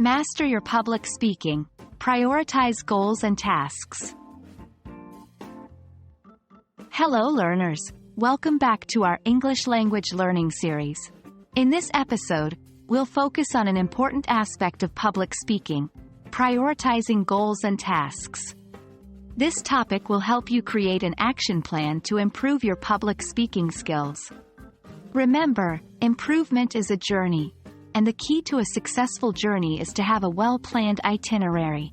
Master your public speaking. Prioritize goals and tasks. Hello learners. Welcome back to our English language learning series. In this episode, we'll focus on an important aspect of public speaking: prioritizing goals and tasks. This topic will help you create an action plan to improve your public speaking skills. Remember, improvement is a journey, and the key to a successful journey is to have a well-planned itinerary.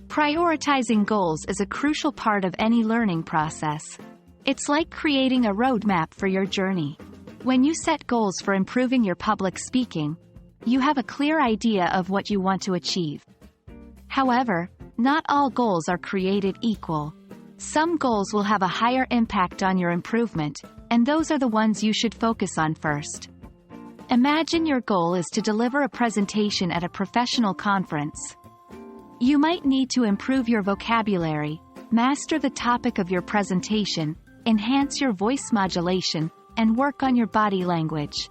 Prioritizing goals is a crucial part of any learning process. It's like creating a roadmap for your journey. When you set goals for improving your public speaking, you have a clear idea of what you want to achieve. However, not all goals are created equal. Some goals will have a higher impact on your improvement, and those are the ones you should focus on first. Imagine your goal is to deliver a presentation at a professional conference. You might need to improve your vocabulary, master the topic of your presentation, enhance your voice modulation, and work on your body language.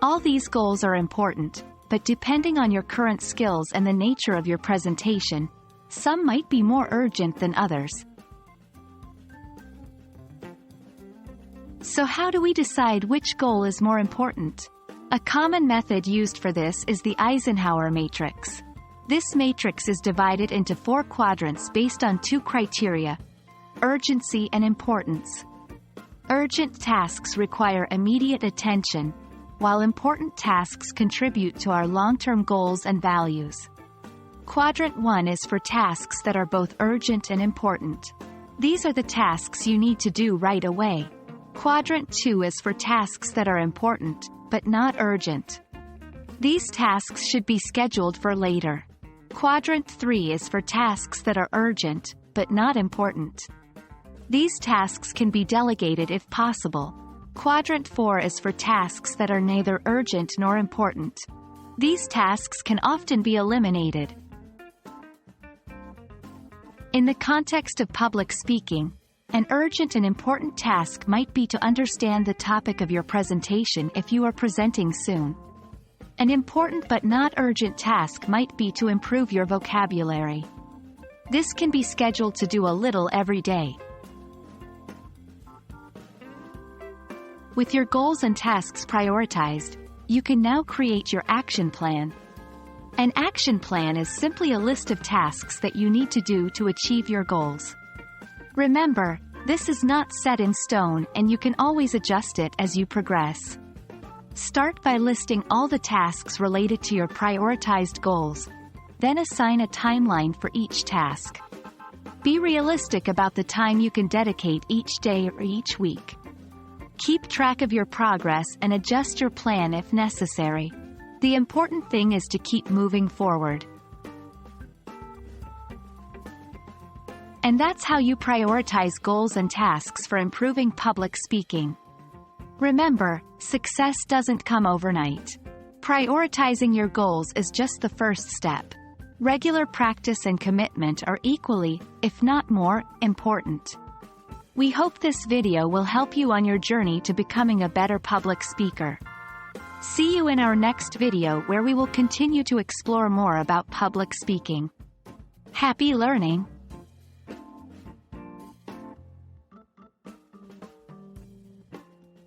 All these goals are important, but depending on your current skills and the nature of your presentation, some might be more urgent than others. So how do we decide which goal is more important? A common method used for this is the Eisenhower Matrix. This matrix is divided into 4 quadrants based on 2 criteria: urgency and importance. Urgent tasks require immediate attention, while important tasks contribute to our long-term goals and values. Quadrant 1 is for tasks that are both urgent and important. These are the tasks you need to do right away. Quadrant 2 is for tasks that are important, but not urgent. These tasks should be scheduled for later. Quadrant 3 is for tasks that are urgent, but not important. These tasks can be delegated if possible. Quadrant 4 is for tasks that are neither urgent nor important. These tasks can often be eliminated. In the context of public speaking, an urgent and important task might be to understand the topic of your presentation if you are presenting soon. An important but not urgent task might be to improve your vocabulary. This can be scheduled to do a little every day. With your goals and tasks prioritized, you can now create your action plan. An action plan is simply a list of tasks that you need to do to achieve your goals. Remember, this is not set in stone, and you can always adjust it as you progress. Start by listing all the tasks related to your prioritized goals, then assign a timeline for each task. Be realistic about the time you can dedicate each day or each week. Keep track of your progress and adjust your plan if necessary. The important thing is to keep moving forward. And that's how you prioritize goals and tasks for improving public speaking. Remember, success doesn't come overnight. Prioritizing your goals is just the first step. Regular practice and commitment are equally, if not more, important. We hope this video will help you on your journey to becoming a better public speaker. See you in our next video, where we will continue to explore more about public speaking. Happy learning!